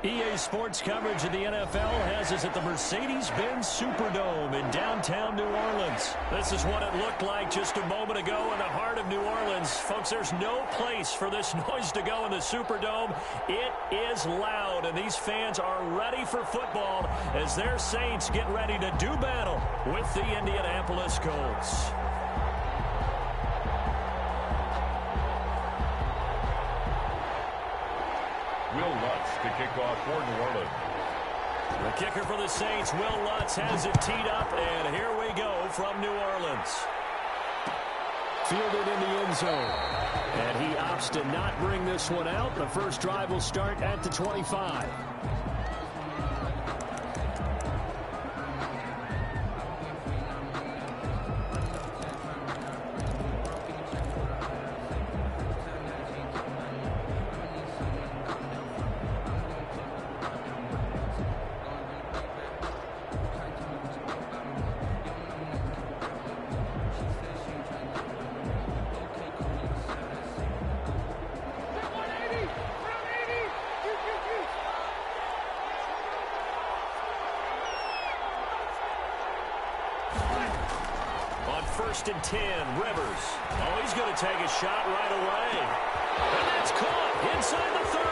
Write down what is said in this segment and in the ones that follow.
EA Sports coverage of the NFL has us at the Mercedes-Benz Superdome in downtown New Orleans. This is what it looked like just a moment ago in the heart of New Orleans. Folks, there's no place for this noise to go in the Superdome. It is loud, and these fans are ready for football as their Saints get ready to do battle with the Indianapolis Colts. Will Lutz to kick off for New Orleans. The kicker for the Saints, Will Lutz, has it teed up, and here we go from New Orleans. Fielded in the end zone. And he opts to not bring this one out. The first drive will start at the 25. First and 10, Rivers. Oh, he's going to take a shot right away. And that's caught inside the 30.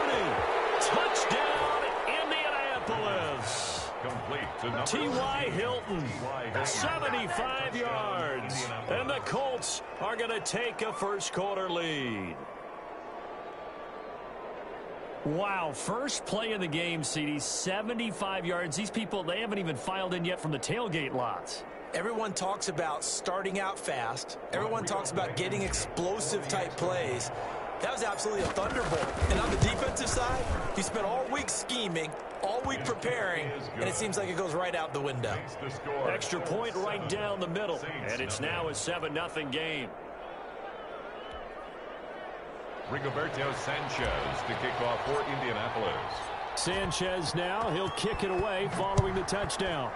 Touchdown, Indianapolis. Complete to T.Y. Hilton, 75 yards. And the Colts are going to take a first quarter lead. Wow, first play of the game, CD, 75 yards. These people, they haven't even filed in yet from the tailgate lots. Everyone talks about starting out fast. Everyone talks about getting explosive-type plays. That was absolutely a thunderbolt. And on the defensive side, he spent all week scheming, all week preparing, and it seems like it goes right out the window. Extra point right down the middle, and it's now a 7-0 game. Rigoberto Sanchez to kick off for Indianapolis. Sanchez now, he'll kick it away following the touchdown.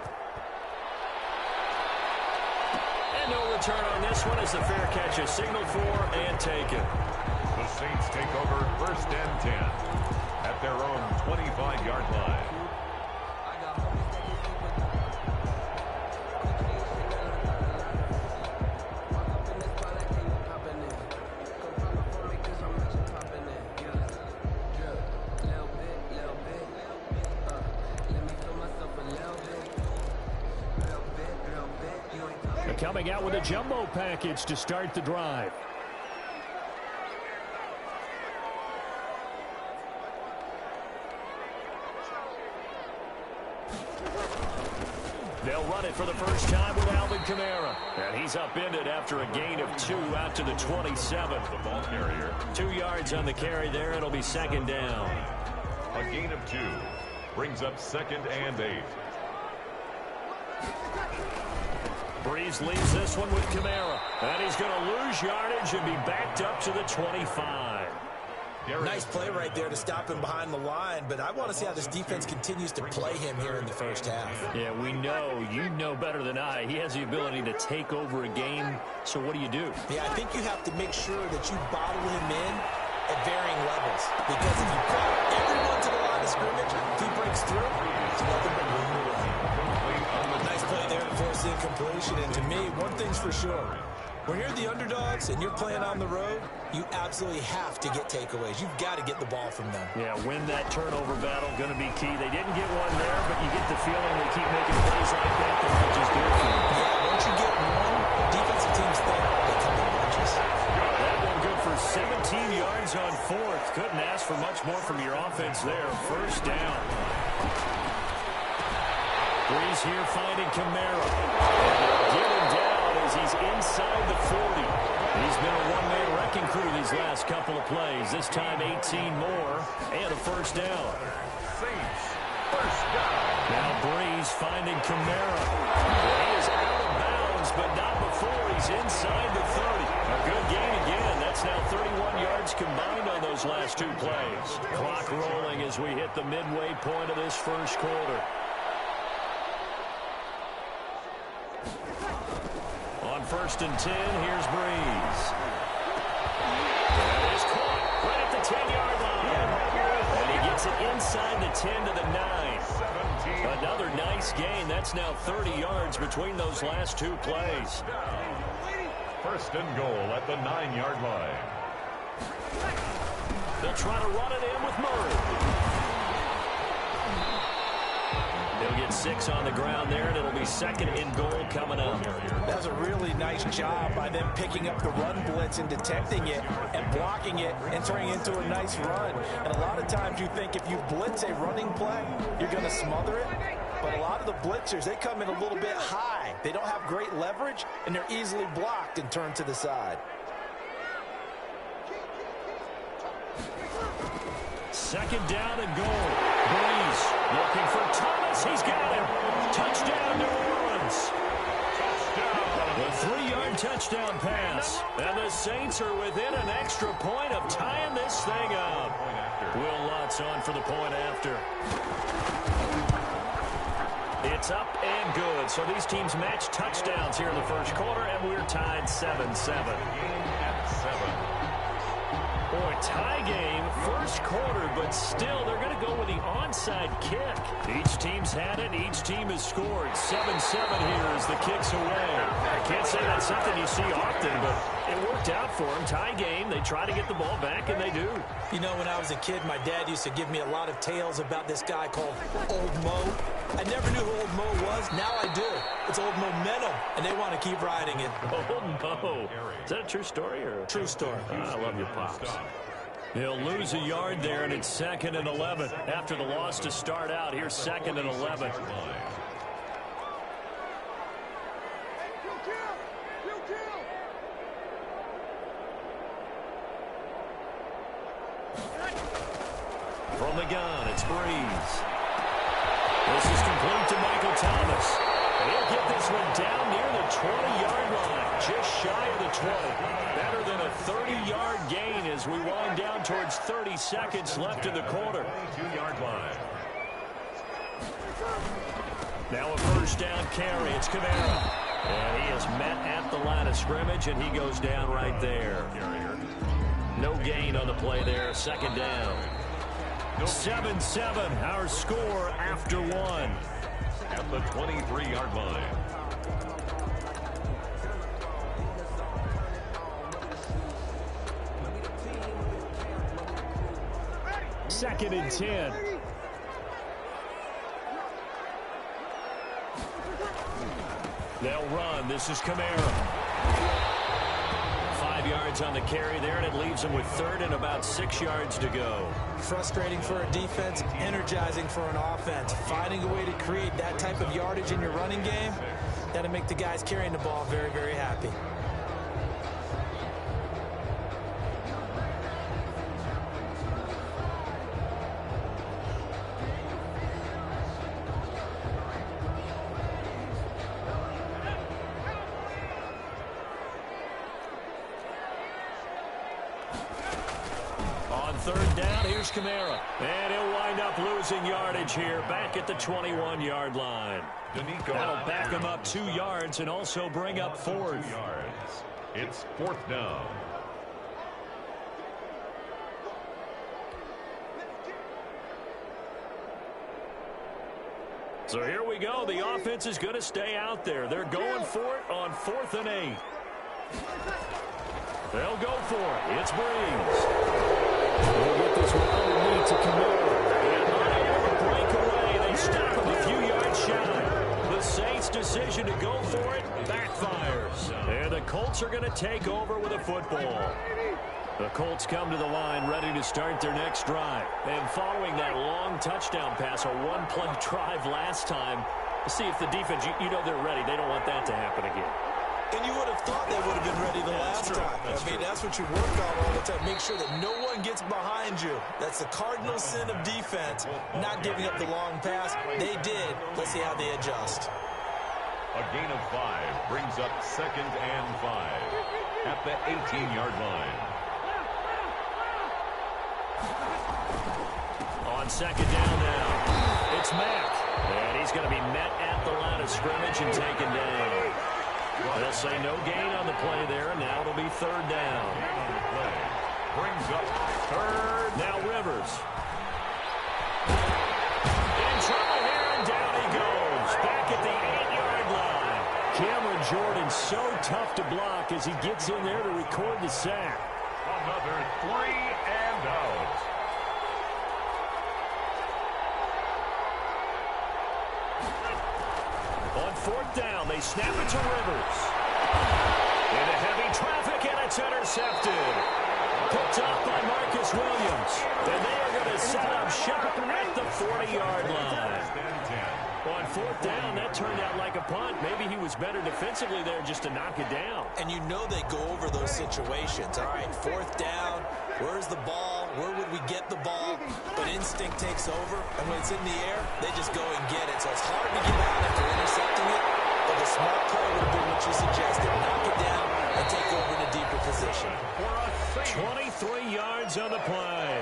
And no return on this one as the fair catch is signaled for and taken. The Saints take over first and 10 at their own 25-yard line. Coming out with a jumbo package to start the drive. They'll run it for the first time with Alvin Kamara. And he's upended after a gain of 2 out to the 27. The ball carrier. 2 yards on the carry there. It'll be second down. A gain of 2 brings up second and 8. Breeze leaves this one with Kamara. And he's going to lose yardage and be backed up to the 25. Nice play right there to stop him behind the line, but I want to see how this defense continues to play him here in the first half. Yeah, we know, you know better than I, he has the ability to take over a game, so what do you do? Yeah, I think you have to make sure that you bottle him in at varying levels, because if you crowd everyone to the line of scrimmage, if he breaks through, it's nothing but room to run. Nice play there to force the incompletion, and to me, one thing's for sure. When you're the underdogs and you're playing on the road, you absolutely have to get takeaways. You've got to get the ball from them. Yeah, win that turnover battle, going to be key. They didn't get one there, but you get the feeling they keep making plays like that, they might just do it for you. Yeah, once you get one, defensive teams think they come in bunches. That one good for 17 yards on fourth. Couldn't ask for much more from your offense there. First down. Breeze here finding Kamara. Get him down as he's inside the 40. He's been a one-man wrecking crew these last couple of plays. This time 18 more and a first down. Saints, first down. Now Breeze finding Kamara. He is out of bounds, but not before he's inside the 30. A good gain again. That's now 31 yards combined on those last 2 plays. Clock rolling as we hit the midway point of this first quarter. First and 10, here's Breeze. That is caught right at the 10-yard line. And he gets it inside the 10 to the 9. Another nice gain. That's now 30 yards between those last two plays. First and goal at the 9-yard line. They'll try to run it in with Murray. They'll get 6 on the ground there, and it'll be second and goal coming up. That was a really nice job by them picking up the run blitz and detecting it and blocking it and turning it into a nice run. And a lot of times you think if you blitz a running play, you're going to smother it. But a lot of the blitzers, they come in a little bit high. They don't have great leverage, and they're easily blocked and turned to the side. Second down and goal. Breeze looking for Thomas. He's got him. Touchdown, New Orleans. The 3-yard touchdown pass. And the Saints are within an extra point of tying this thing up. Will Lutz on for the point after. It's up and good. So these teams match touchdowns here in the first quarter, and we're tied 7-7. Boy, tie game, first quarter, but still they're going to go with the onside kick. Each team's had it, each team has scored. 7-7 here as the kick's away. I can't say that's something you see often, but it worked out for them. Tie game, they try to get the ball back, and they do. You know, when I was a kid, my dad used to give me a lot of tales about this guy called Old Mo. I never knew who Old Mo was. Now I do. It's Old Momentum, and they want to keep riding it. Old Mo. Is that a true story? Or? True story. I love your pops. He'll lose a yard there, and it's second and 11. After the loss to start out, here's second and 11. From the gun, it's Breeze. This is complete to Michael Thomas. He'll get this one down near the 20-yard line, just shy of the 20. Better than a 30-yard gain as we wind down towards 30 seconds left in the quarter. 22-yard line. Now a first down carry. It's Kamara. And he is met at the line of scrimmage, and he goes down right there. No gain on the play there. Second down. 7-7, our score after one. At the 23-yard line. Second and 10. They'll run. This is Kamara. 5 yards on the carry there, and it leaves them with third and about 6 yards to go. Frustrating for a defense, energizing for an offense. Finding a way to create that type of yardage in your running game, that'll make the guys carrying the ball very, very happy. Third down, here's Kamara. And he'll wind up losing yardage here, back at the 21-yard line. That'll back him up 2 yards and also bring up fourth. 2 yards. It's fourth down. So here we go. The offense is going to stay out there. They're going for it on 4th and 8. They'll go for it. It's Breeze. They'll get this one underneath to Kamara. And line up a breakaway. They stop him a few yards shy. The Saints' decision to go for it backfires. And the Colts are going to take over with a football. The Colts come to the line ready to start their next drive. And following that long touchdown pass, a one-play drive last time, see if the defense, you know they're ready. They don't want that to happen again. And you would have thought they would have been ready the last time. That's what you work on all the time. Make sure that no one gets behind you. That's the cardinal sin of defense, not giving up the long pass. They did. Let's see how they adjust. A gain of 5 brings up second and 5 at the 18-yard line. On second down now, it's Mack. And he's going to be met at the line of scrimmage and taken down. They'll say no gain on the play there, and now it'll be third down. Brings up third. Now Rivers. so tough to block as he gets in there to record the sack. Another 3 and out. On fourth down, they snap it to Rivers. Into heavy traffic, and it's intercepted. Picked off by Marcus Williams. And they are going to set up shop at the 40-yard line. On fourth down, that turned out like a punt. Maybe he was better defensively there just to knock it down. And you know they go over those situations. All right, fourth down, where's the ball? Where would we get the ball? But instinct takes over, and when it's in the air, they just go and get it. So it's hard to get out after intercepting it, but the smart play would have been what you suggested. Knock it down and take over in a deeper position. 23 yards on the play.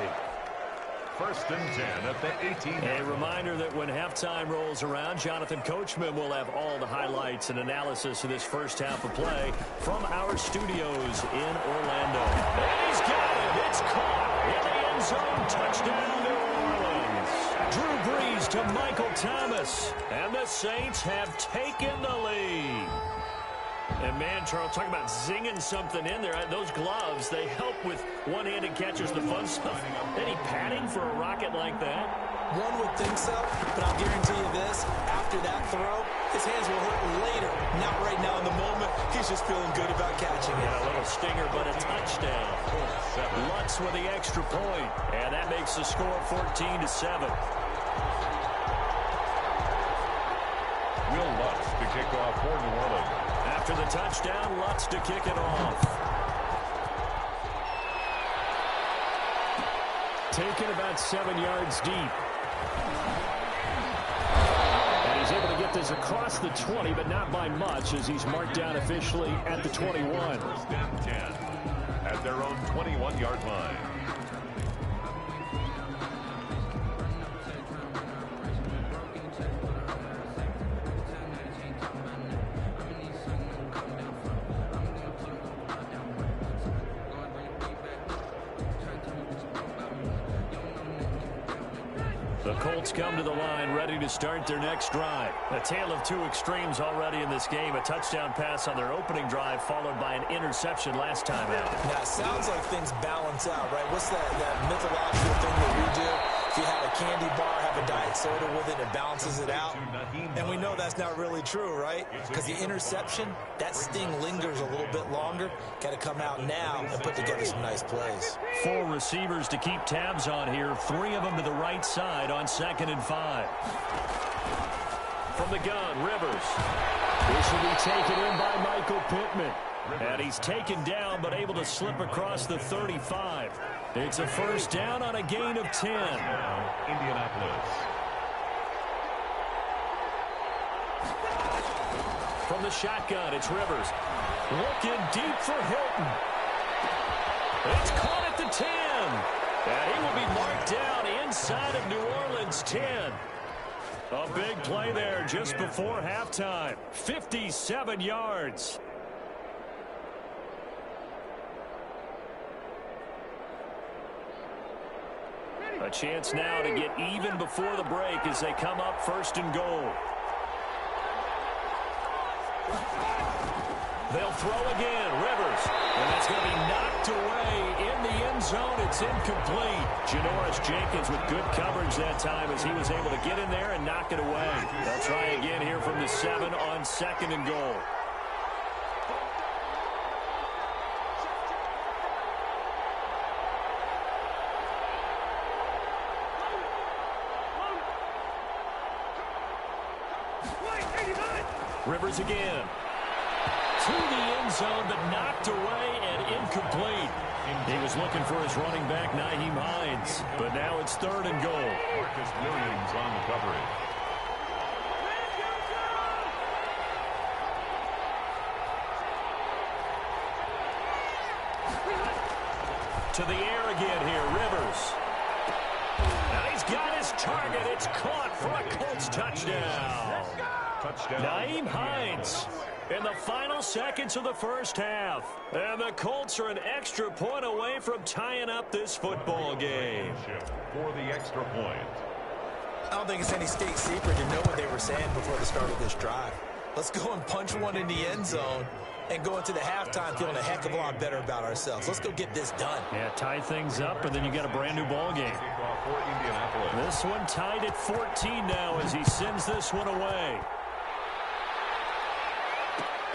First and 10 at the 18. A reminder that when halftime rolls around, Jonathan Coachman will have all the highlights and analysis of this first half of play from our studios in Orlando. And he's got it. It's caught in the end zone. Touchdown, New Orleans. Drew Brees to Michael Thomas. And the Saints have taken the lead. And, man, Charles, talk about zinging something in there. Those gloves, they help with one-handed catches, the fun stuff. Any padding for a rocket like that? One would think so, but I'll guarantee you this. After that throw, his hands will hurt later. Not right now in the moment. He's just feeling good about catching it. Yeah, a little stinger, but a touchdown. Lutz with the extra point. And that makes the score 14-7. Will Lutz to kick off for New Orleans. After the touchdown, Lutz to kick it off. Taken about 7 yards deep. And he's able to get this across the 20, but not by much, as he's marked down officially at the 21. First and 10 at their own 21-yard line. The Colts come to the line ready to start their next drive. A tale of two extremes already in this game. A touchdown pass on their opening drive followed by an interception last time out. Now, it sounds like things balance out, right? What's that mythological thing that we do? If you have a candy bar, have a diet soda with it, it balances it out. And we know that's not really true, right? Because the interception, that sting lingers a little bit longer. Got to come out now and put together some nice plays. 4 receivers to keep tabs on here. 3 of them to the right side on 2nd and 5. From the gun, Rivers. This will be taken in by Michael Pittman. And he's taken down but able to slip across the 35. It's a first down on a gain of 10. Indianapolis. From the shotgun, it's Rivers. Looking deep for Hilton. It's caught at the 10. And he will be marked down inside of New Orleans 10. A big play there just before halftime. 57 yards. A chance now to get even before the break as they come up 1st and goal. They'll throw again, Rivers. And that's going to be knocked away in the end zone. It's incomplete. Janoris Jenkins with good coverage that time as he was able to get in there and knock it away. They'll try again here from the 7 on 2nd and goal. Rivers again. To the end zone, but knocked away and incomplete. He was looking for his running back, Nyheim Hines. But now it's 3rd and goal. Marcus Williams on the coverage. To the air again here, Rivers. Now he's got his target. It's caught for a Colts touchdown. Nyheim Hines in the final seconds of the first half. And the Colts are an extra point away from tying up this football game. For the extra point. I don't think it's any state secret to know what they were saying before the start of this drive. Let's go and punch one in the end zone and go into the halftime feeling a heck of a lot better about ourselves. Let's go get this done. Yeah, tie things up, and then you got a brand new ball game. This one tied at 14 now as he sends this one away.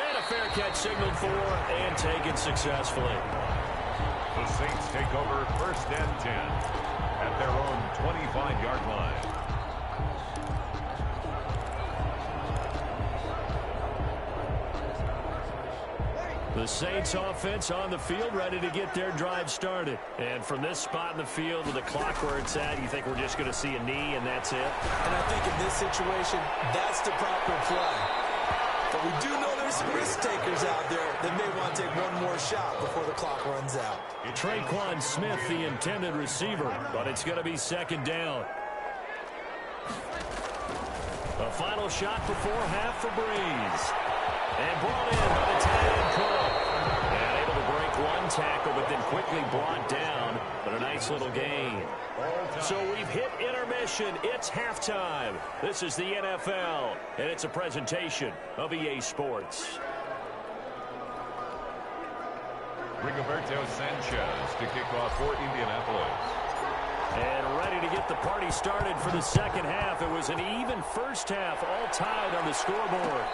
And a fair catch signaled for and taken successfully. The Saints take over 1st and 10 at their own 25-yard line. The Saints offense on the field, ready to get their drive started. And from this spot in the field with the clock where it's at, you think we're just going to see a knee and that's it? And I think in this situation, that's the proper play. But we do know there's some risk takers out there that may want to take one more shot before the clock runs out. Traquan Smith, the intended receiver, but it's going to be 2nd down. A final shot before half for Breeze. And brought in by the tight end Cook. And able to break one tackle, but then quickly brought down. But a nice little gain. So we've hit intermission. It's halftime. This is the NFL, and it's a presentation of EA Sports. Rigoberto Sanchez to kick off for Indianapolis. And ready to get the party started for the second half. It was an even first half, all tied on the scoreboard.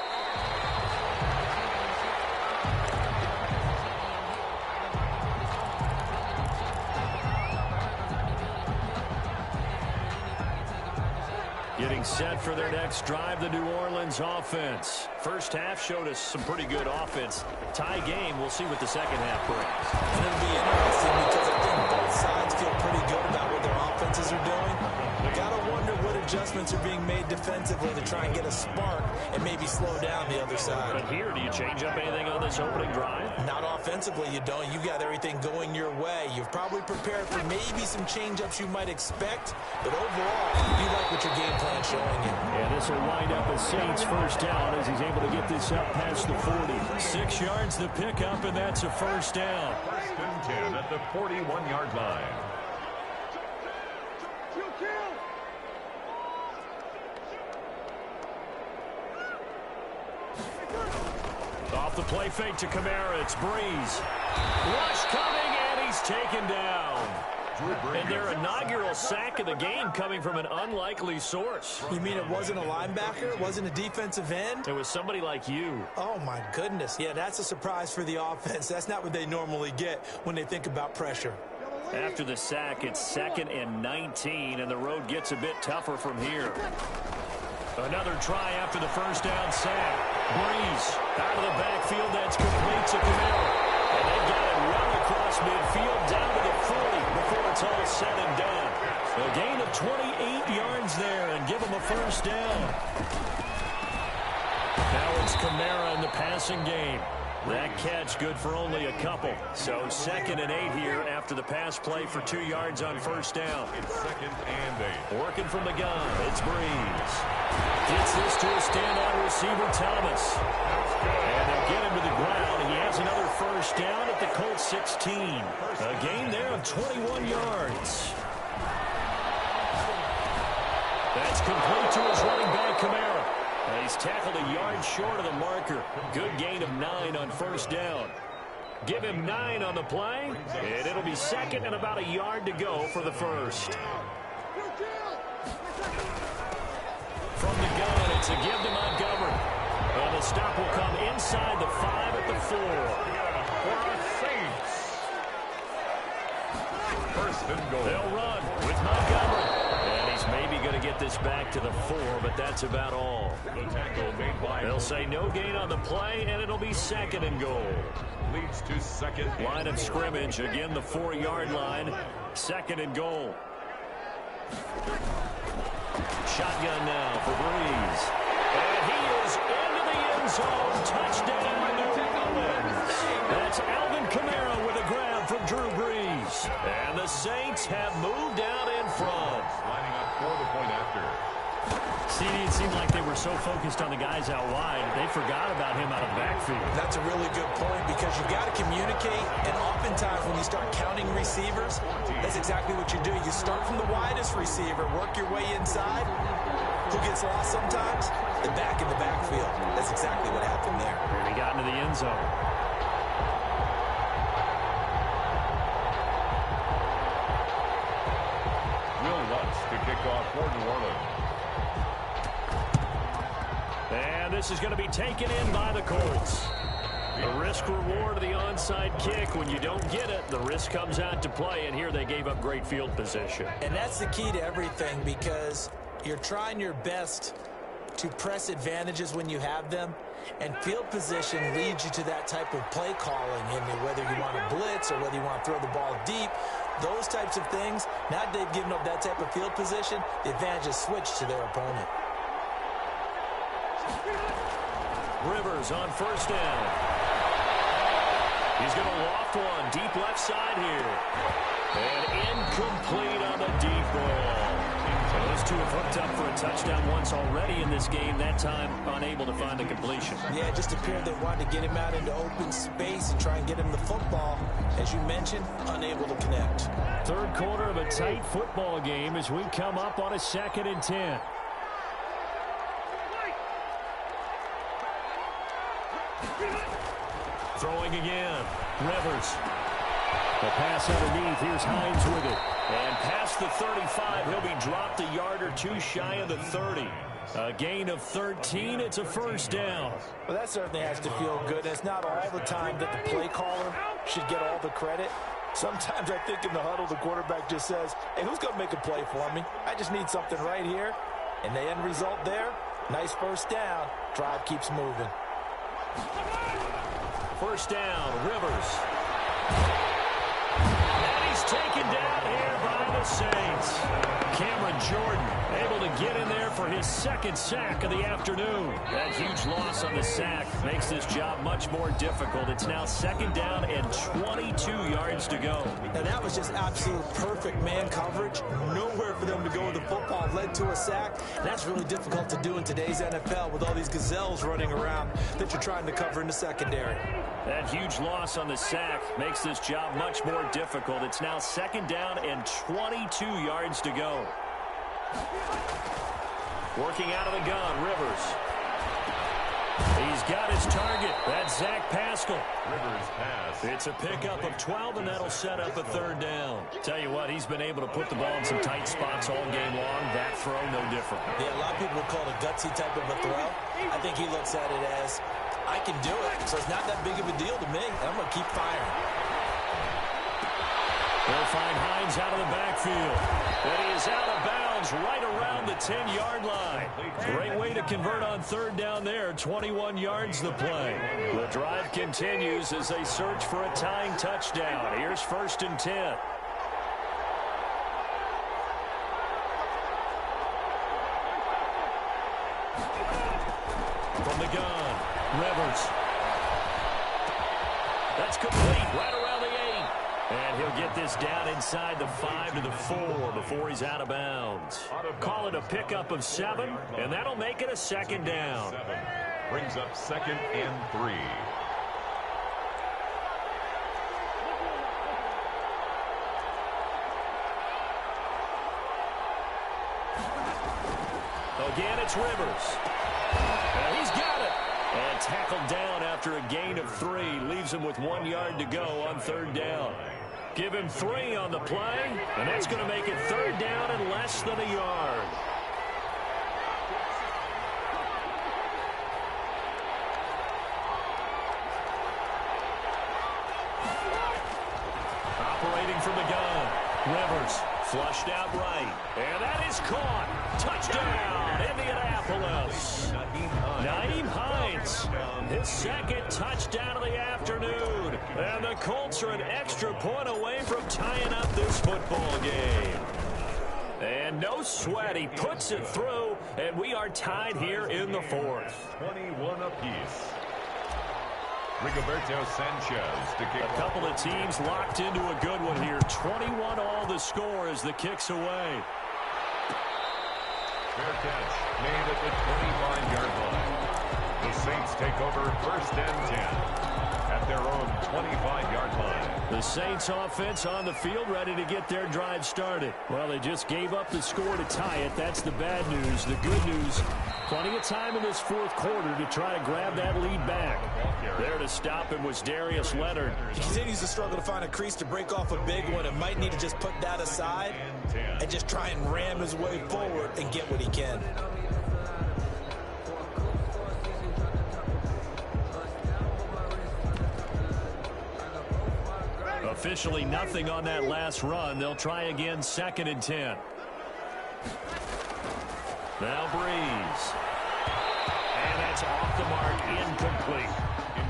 Getting set for their next drive, the New Orleans offense. First half showed us some pretty good offense. Tie game, we'll see what the second half brings. And it'll be interesting because I think both sides feel pretty good about what their offenses are doing. Gotta wonder what adjustments are being made defensively to try and get a spark and maybe slow down the other side. But here, do you change up anything on this opening drive? Not offensively, you don't. You got everything going your way. You've probably prepared for maybe some change-ups you might expect, but overall, you like what your game plan's showing you. And this will wind up a Saints first down as he's able to get this up past the 40. 6 yards the pickup, and that's a first down. 1st and 10 at the 41-yard line. Off the play fake to Kamara, it's Breeze. Rush coming, and he's taken down. And their inaugural sack of the game coming from an unlikely source. You mean it wasn't a linebacker? It wasn't a defensive end? It was somebody like you. Oh, my goodness. Yeah, that's a surprise for the offense. That's not what they normally get when they think about pressure. After the sack, it's 2nd and 19, and the road gets a bit tougher from here. Another try after the first down sack. Breeze out of the backfield. That's complete to Kamara. And they got it well across midfield down to the 40 before it's all said and done. A gain of 28 yards there and give them a first down. Now it's Kamara in the passing game. That catch good for only a couple. So 2nd and 8 here after the pass play for 2 yards on first down. It's 2nd and 8. Working from the gun, it's Breeze. Gets this to a standout receiver, Thomas. And they'll get him to the ground. He has another first down at the Colts 16. A gain there of 21 yards. That's complete to his running back, Kamara. And he's tackled a yard short of the marker. Good gain of 9 on first down. Give him 9 on the play, and it'll be 2nd and about a yard to go for the first. From the gun, it's a give to Montgomery. And the stop will come inside the 5 at the 4. For the Saints. 1st and goal. They'll run with Montgomery. And he's maybe going to get this back to the 4, but that's about all. The tackle made by They'll say no gain on the play, and it'll be 2nd and goal. leads to 2nd. Line of scrimmage, again the 4-yard line. 2nd and goal. Shotgun now for Breeze. And he is into the end zone. Touchdown, New Orleans. That's Alvin Kamara with a grab from Drew Brees. And the Saints have moved out in front. Lining up for the point after. See, it seemed like they were so focused on the guys out wide, they forgot about him out of the backfield. That's a really good point because you've got to communicate, and oftentimes when you start counting receivers, that's exactly what you do. You start from the widest receiver, work your way inside. Who gets lost sometimes? The back in the backfield. That's exactly what happened there. And he got into the end zone. To kick off for New Orleans. And this is going to be taken in by the Colts. The risk-reward of the onside kick. When you don't get it, the risk comes out to play, and here they gave up great field position. And that's the key to everything because you're trying your best to press advantages when you have them, and field position leads you to that type of play calling, and whether you want to blitz or whether you want to throw the ball deep, those types of things. Now they've given up that type of field position, the advantage is switched to their opponent. Rivers on first down. He's going to loft one deep left side here. And incomplete on the deep ball. So those two have hooked up for a touchdown once already in this game, that time unable to find a completion. Yeah, it just appeared they wanted to get him out into open space and try and get him the football. As you mentioned, unable to connect. Third quarter of a tight football game as we come up on a 2nd and 10. Throwing again. Rivers. The pass underneath. Here's Hines with it. And past the 35, he'll be dropped a yard or two shy of the 30. A gain of 13. It's a first down. Well, that certainly has to feel good. It's not all the time that the play caller should get all the credit. Sometimes I think in the huddle, the quarterback just says, hey, who's going to make a play for me? I just need something right here. And the end result there, nice first down. Drive keeps moving. First down, Rivers. And he's taken down here by the Saints. Cameron Jordan able to get in there for his 2nd sack of the afternoon. That huge loss on the sack makes this job much more difficult. It's now 2nd down and 22 yards to go. And that was just absolute perfect man coverage. Nowhere for them to go with the football. Led to a sack. That's really difficult to do in today's NFL with all these gazelles running around that you're trying to cover in the secondary. That huge loss on the sack makes this job much more difficult. It's now 2nd down and 22 yards to go. Working out of the gun, Rivers. He's got his target. That's Zach Pascal. Rivers pass. It's a pickup of 12, and that'll set up a 3rd down. Tell you what, he's been able to put the ball in some tight spots all game long. That throw, no different. Yeah, a lot of people would call it a gutsy type of a throw. I think he looks at it as, I can do it, so it's not that big of a deal to me. I'm going to keep firing. They'll find Hines out of the backfield. And he is out of bounds right around the 10-yard line. Great way to convert on 3rd down there. 21 yards the play. The drive continues as they search for a tying touchdown. Here's 1st and 10. From the gun, Rivers. That's complete right around the 8. And he'll get this down inside the 5 to the 4 before he's out of bounds. Call it a pickup of 7, and that'll make it a 2nd down. Brings up 2nd and 3. Again, it's Rivers. And he's got it. And tackled down after a gain of 3. Leaves him with 1 yard to go on 3rd down. Give him 3 on the play, and that's going to make it 3rd down and less than a yard. Operating from the gun, Rivers flushed out right, and that is caught. Touchdown, Indianapolis. Nyheim Hines, his 2nd touchdown of the afternoon. And the Colts are an extra point away from tying up this football game. And no sweat, he puts it through, and we are tied here in the 4th. 21 apiece. Rigoberto Sanchez to kick. A couple of teams locked into a good one here. 21 all the score as the kick's away. Fair catch made at the 25-yard line. The Saints take over 1st and 10 at their own 25-yard line. The Saints offense on the field ready to get their drive started. Well, they just gave up the score to tie it. That's the bad news. The good news, plenty of time in this fourth quarter to try to grab that lead back. There to stop him was Darius Leonard. He continues to struggle to find a crease to break off a big one and might need to just put that aside and just try and ram his way forward and get what he can. Officially nothing on that last run. They'll try again 2nd and 10. Now Breeze. And that's off the mark, incomplete.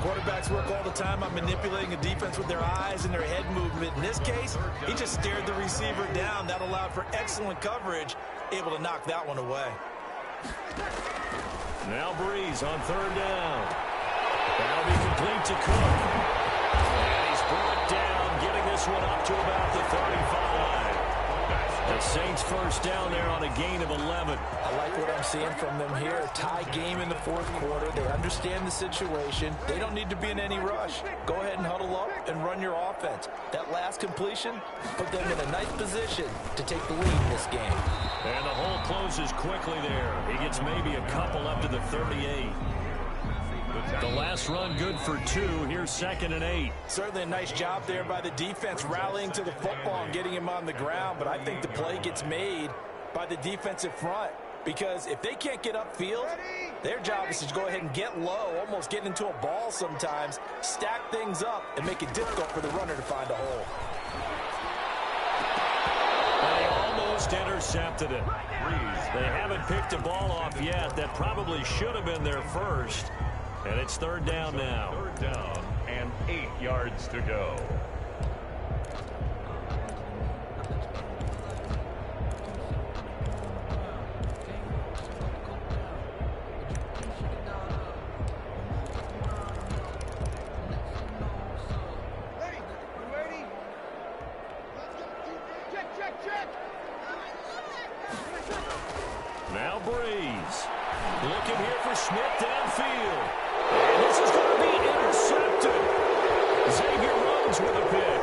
Quarterbacks work all the time on manipulating a defense with their eyes and their head movement. In this case, he just stared the receiver down. That allowed for excellent coverage, able to knock that one away. Now Breeze on 3rd down. That'll be complete to Cook. And he's brought down, getting this one up to about the 35. The Saints first down there on a gain of 11. I like what I'm seeing from them here. A tie game in the fourth quarter. They understand the situation. They don't need to be in any rush. Go ahead and huddle up and run your offense. That last completion put them in a nice position to take the lead in this game. And the hole closes quickly there. He gets maybe a couple up to the 38. The last run good for 2. Here's 2nd and 8. Certainly a nice job there by the defense rallying to the football and getting him on the ground. But I think the play gets made by the defensive front. Because if they can't get upfield, their job is to go ahead and get low, almost get into a ball sometimes, stack things up, and make it difficult for the runner to find a hole. They almost intercepted it. They haven't picked a ball off yet. That probably should have been their first. And it's 3rd down now. 3rd down and 8 yards to go. Now Breeze. Looking here for Smith downfield. And this is going to be intercepted. Xavier Rhodes with a pick.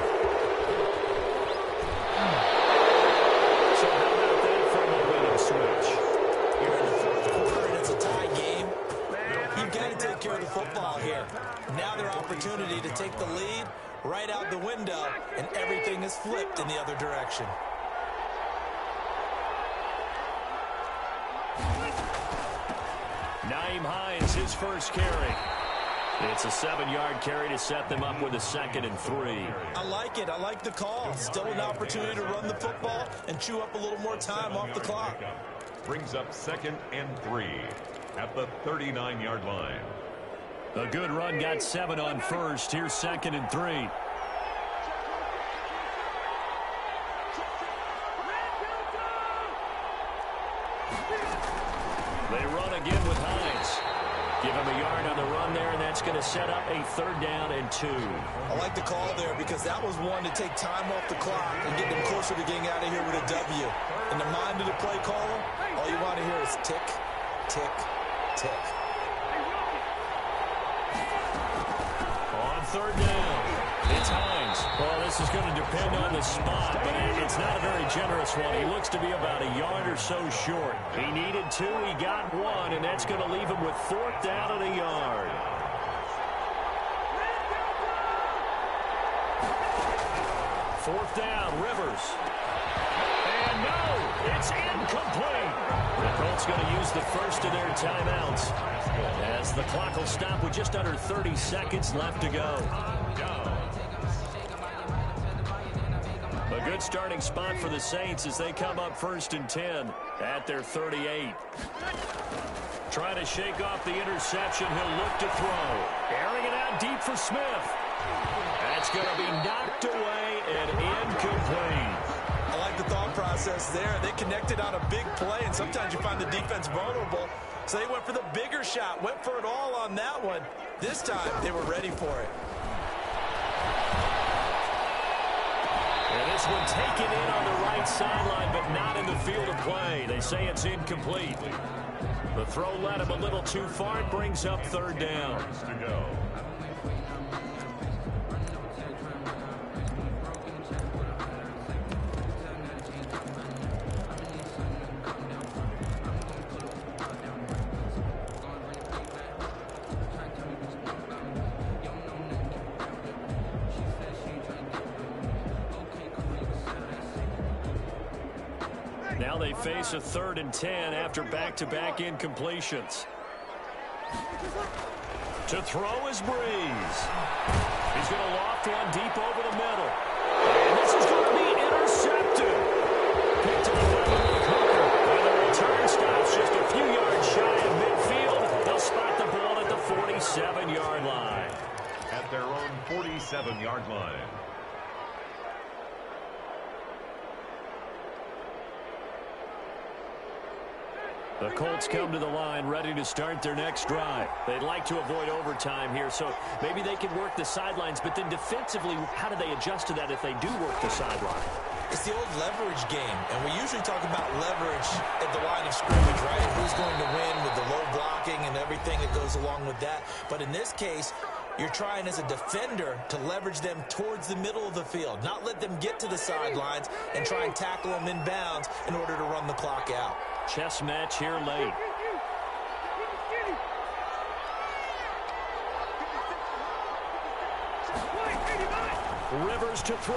So how about that for a momentum switch? You're in the fourth quarter and it's a tie game. You've got to take care of the football here. Now their opportunity to take the lead right out the window, and everything is flipped in the other direction. Naeem Hines, his first carry. It's a 7-yard carry to set them up with a 2nd and 3. I like it. I like the call. Still an opportunity to run the football and chew up a little more time off the clock. Brings up 2nd and 3 at the 39-yard line. A good run got 7 on first. Here's 2nd and 3. They run again with Hines. Give him a yard on the run there, and that's going to set up a 3rd down and 2. I like the call there because that was one to take time off the clock and get them closer to getting out of here with a W. In the mind of the play caller, all you want to hear is tick, tick, tick. On 3rd down, it's Hines. Well, this is going to depend on the spot, but it's not a very generous one. He looks to be about a yard or so short. He needed 2, he got 1, and that's going to leave him with 4th down and a yard. Fourth down, Rivers. And no, it's incomplete. The Colts going to use the first of their timeouts as the clock will stop with just under 30 seconds left to go. A good starting spot for the Saints as they come up 1st and 10 at their 38. Trying to shake off the interception. He'll look to throw. Airing it out deep for Smith. That's going to be knocked away and incomplete. I like the thought process there. They connected on a big play, and sometimes you find the defense vulnerable. So they went for the bigger shot, went for it all on that one. This time, they were ready for it. And this one taken in on the right sideline, but not in the field of play. They say it's incomplete. The throw led him a little too far. It brings up third down. To go. Now they face a 3rd and 10 after back-to-back incompletions. To throw is Breeze. He's going to loft one deep over the middle. And this is going to be intercepted. Picked up by Luke Hooker. And the return stops just a few yards shy of midfield. They'll spot the ball at the 47-yard line. At their own 47-yard line. The Colts come to the line ready to start their next drive. They'd like to avoid overtime here, so maybe they can work the sidelines, but then defensively, how do they adjust to that if they do work the sideline? It's the old leverage game, and we usually talk about leverage at the line of scrimmage, right? Who's going to win with the low blocking and everything that goes along with that. But in this case, you're trying as a defender to leverage them towards the middle of the field, not let them get to the sidelines and try and tackle them inbounds in order to run the clock out. Chess match here late. Rivers to throw.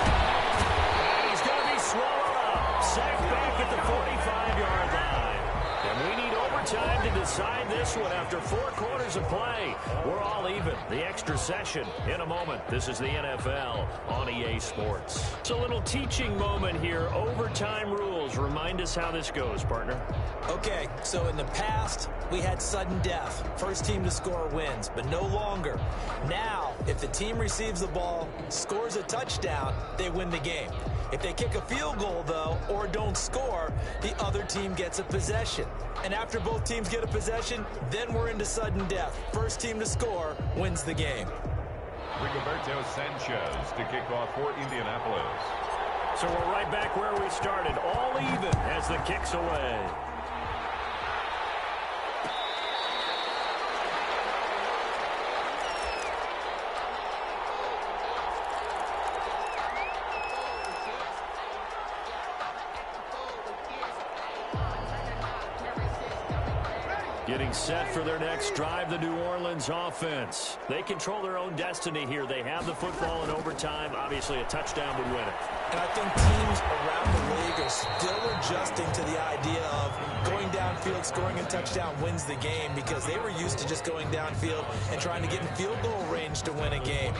And he's going to be swallowed up. Sacked back at the 45-yard line. And we need overtime to decide this one after 4 quarters of play. We're all even. The extra session in a moment. This is the NFL on EA Sports. It's a little teaching moment here. Overtime rules. Remind us how this goes, partner. Okay, so in the past, we had sudden death. First team to score wins, but no longer. Now, if the team receives the ball, scores a touchdown, they win the game. If they kick a field goal, though, or don't score, the other team gets a possession. And after both teams get a possession, then we're into sudden death. First team to score wins the game. Rigoberto Sanchez to kick off for Indianapolis. So we're right back where we started, all even as the kick's away. Getting set for their next drive, the New Orleans offense. They control their own destiny here. They have the football in overtime. Obviously, a touchdown would win it. And I think teams around the league are still adjusting to the idea of going downfield, scoring a touchdown wins the game, because they were used to just going downfield and trying to get in field goal range to win a game.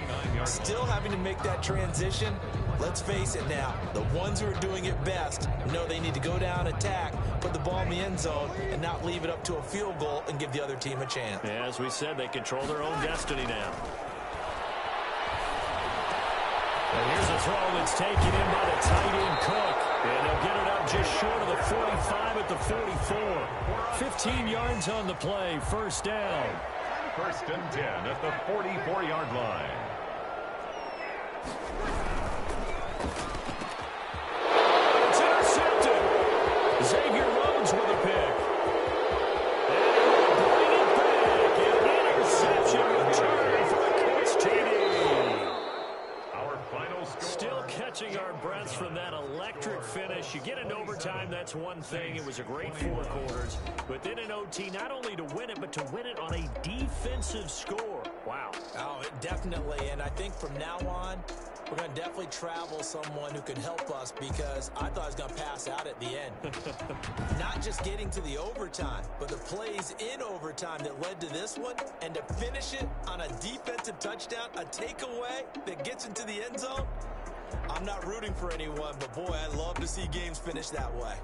Still having to make that transition. Let's face it now, the ones who are doing it best know they need to go down, attack, put the ball in the end zone, and not leave it up to a field goal and give the other team a chance. As we said, they control their own destiny now. And here's a throw that's taken in by the tight end Cook. And they'll get it up just short of the 45 at the 44. 15 yards on the play, first down. First and 10 at the 44-yard line. It's intercepted. Xavier Rhodes with a pick. And they'll bring it back. An interception return for the Colts TD. Our final score. Still catching our breaths from that electric finish. You get into overtime, that's one thing. It was a great 4 quarters. But then in OT, not only to win it, but to win it on a defensive score. Wow. Oh, definitely. And I think from now on, we're going to definitely travel someone who could help us, because I thought I was going to pass out at the end. Not just getting to the overtime, but the plays in overtime that led to this one, and to finish it on a defensive touchdown, a takeaway that gets into the end zone. I'm not rooting for anyone, but boy, I love to see games finish that way.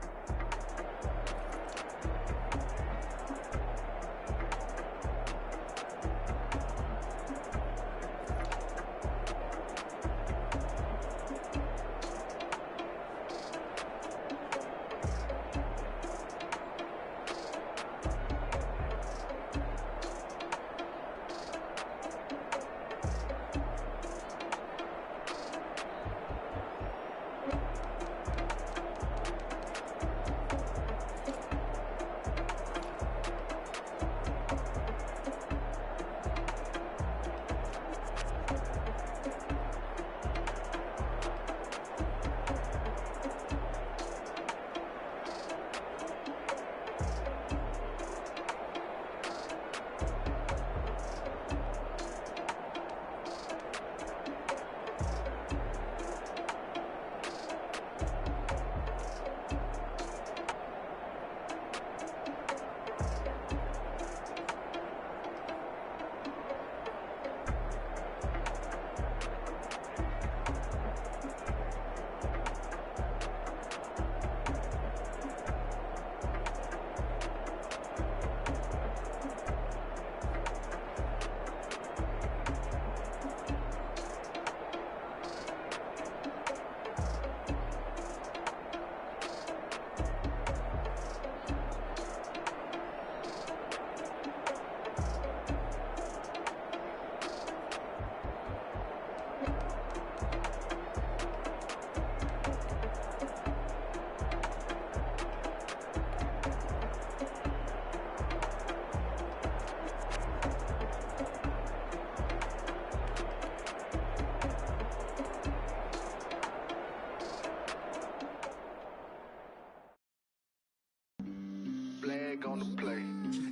flag on the play.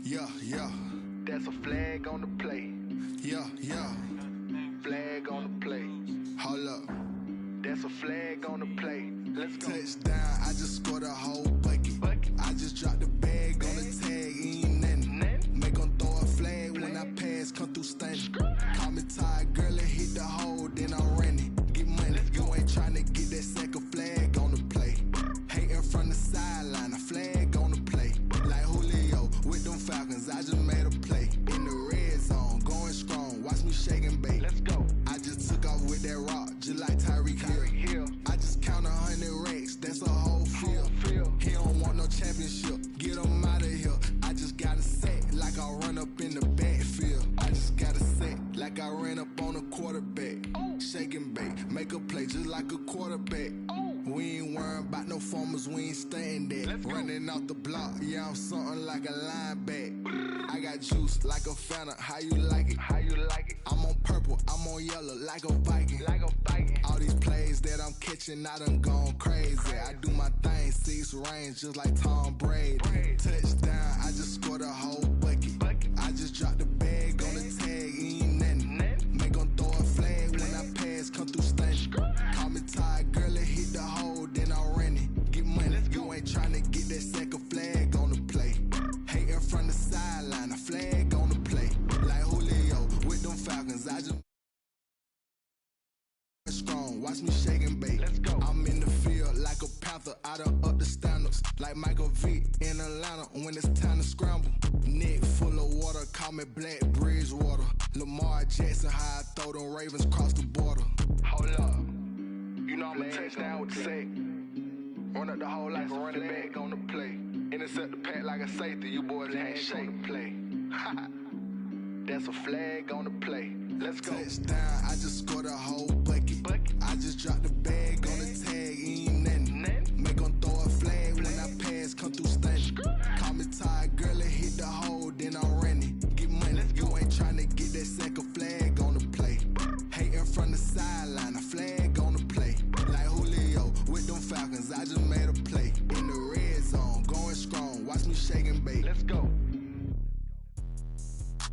Yeah, yeah. That's a flag on the play. Yeah, yeah. Flag on the play. Hold up. That's a flag on the play. Let's go. Touchdown, I just scored a whole bucket. I just dropped the bag on the tag, ain't nothing. Make 'em throw a flag when I pass, come through stunning. Call me tired, girl, and hit the hole, then I'm running. Get money, you ain't tryna get that second flag on the play. Hating from the sideline, a flag on the play. Like Julio with them Falcons, I just made a play. In the red zone, going strong, watch me shake and bake. Let's go. I just took off with that rock, just like Tyreek Hill. I just count 100 racks, that's a whole field. He don't want no championship, get him out of here. I just got a set, like I run up in the backfield. I just got a set, like I ran up on a quarterback. Shake and bake, make a play just like a quarterback. We ain't worrying about no formers, we ain't staying there. Running off the block, yeah, I'm something like a linebacker. I got juice like a Fanta, how you like it? How you like it? I'm on purple, I'm on yellow, like a Viking. All these plays that I'm catching, I done gone crazy. I do my thing, 6 range, just like Tom Brady. Touchdown, I just scored a whole bucket. I just dropped the bag on the tag, ain't nothing. Make 'em throw a flag when I pass, come through stunning. Call me tired, girl, and hit the hole, then I'm running. Get money, you ain't tryna get that second flag on the play. Hating from the sideline, a flag on the play. Like Julio with them Falcons, I just strong, watch me shake and bake. Let's go. I'm in the field like a panther, I done up the standards. Like Michael Vick in Atlanta when it's time to scramble. Neck full of water, call me Black Bridgewater. Lamar Jackson, how I throw them Ravens cross the border. Hold up, you know I'm a touchdown with the sack. Run up the hole like a running back on the play. Intercept the pack like a safety, you boys ain't shake and play. That's a flag on the play. Let's go. Touchdown, I just scored a whole bucket. I just dropped the bag on the tag, ain't nothing. Make 'em throw a flag when I pass, come through stunning. Call me tired, girl, and hit the hole, then I'm running. Get money, you ain't tryna get that second flag on the play. Hating from the sideline, a flag on the play. Like Julio with them Falcons, I just made a play. In the red zone, going strong, watch me shake and bake. Let's go.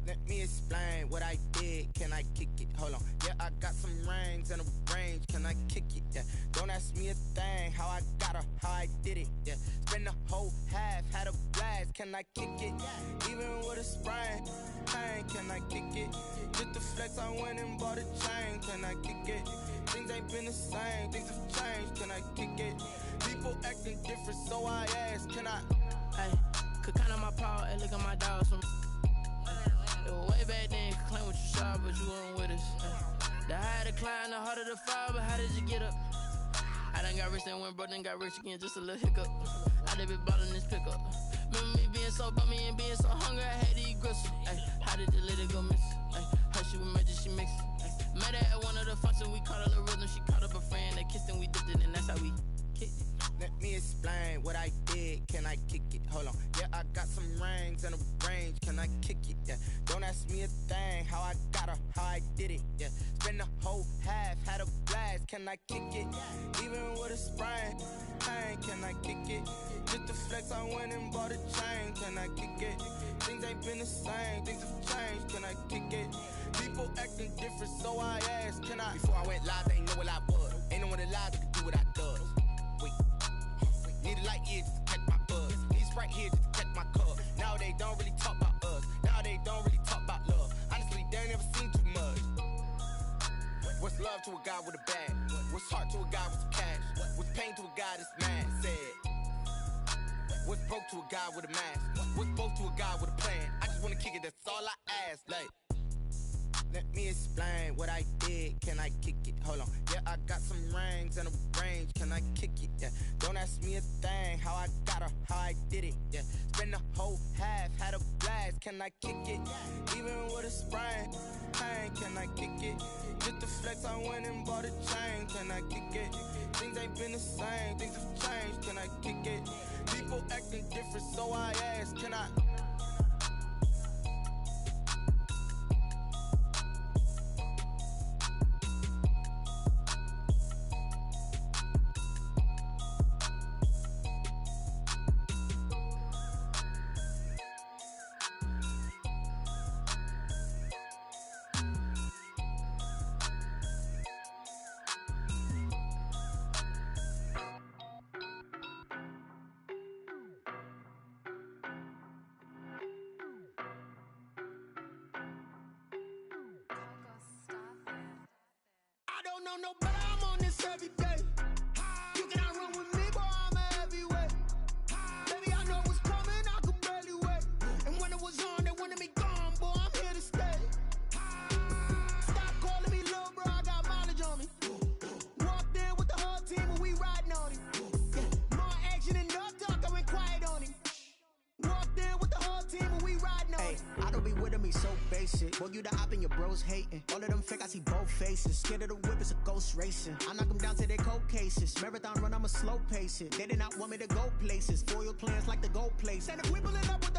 Let me explain what I did. Can I kick it? Hold on. Yeah, I got some rings and a range. Can I kick it? Yeah. Don't ask me a thing. How I got her, how I did it. Yeah. Spend the whole half, had a blast. Can I kick it? Even with a sprain. Pain, can I kick it? Just the flex, I went and bought a chain. Can I kick it? Things ain't been the same. Things have changed. Can I kick it? People acting different, so I ask. Can I? Hey, could count on my power and look at my dogs from. Way back then, could claim what you saw, but you weren't with us. The higher the climb, the harder the fall, but how did you get up? I done got rich and went broke, then got rich again, just a little hiccup. I done been ballin' this pickup. Remember me being so bummy and being so hungry, I had to eat gristle. How did the lady go miss? Her she was magic, she mixed. Met her at one of the functions, we caught her the rhythm, she caught up a friend, they kissed and we dipped it, and that's how we kicked it. Let me explain what I did. Can I kick it? Hold on. Yeah, I got some rings and a range. Can I kick it? Yeah. Don't ask me a thing. How I got her, how I did it. Yeah. Spend the whole half, had a blast. Can I kick it? Even with a sprain. Pain, can I kick it? Just the flex, I went and bought a chain. Can I kick it? Things ain't been the same. Things have changed. Can I kick it? People acting different, so I asked. Can I? Before I went live, they ain't know what I was. Ain't no one alive that could do what I does. Wait. Need a light here just to catch my buzz. Need Sprite here just to catch my cup. Now they don't really talk about us. Now they don't really talk about love. Honestly, they ain't never seen too much. What's love to a guy with a bag? What's heart to a guy with some cash? What's pain to a guy that's mad? Said. What's broke to a guy with a mask? What's both to a guy with a plan? I just wanna kick it, that's all I ask. Like. Let me explain what I did. Can I kick it? Hold on. Yeah, I got some rings and a range. Can I kick it? Yeah. Don't ask me a thing. How I got her, how I did it. Yeah. Spend the whole half, had a blast. Can I kick it? Even with a sprain. Pain, can I kick it? Just the flex, I went and bought a chain. Can I kick it? Things ain't been the same. Things have changed. Can I kick it? People acting different, so I ask. Can I? know no better, I'm on this every day. You cannot run with me, boy, I'm a heavyweight. Baby, I know what's coming, I could barely wait. And when it was on, they wanted me gone, boy, I'm here to stay. Stop calling me little bro, I got mileage on me. Walked in with the whole team and we riding on it. Yeah, more action than no talk, I went quiet on it. Walked in with the whole team and we riding on it. I don't be with him, he's so basic. Boy, you the op and your bros hating. All of them fake, I see both faces. Scared of the whip, it's a ghost racing. I knock them down to their cold cases. Marathon run, I'ma slow pace it. They did not want me to go places. Foil plans like the gold place. And if we pulling up with the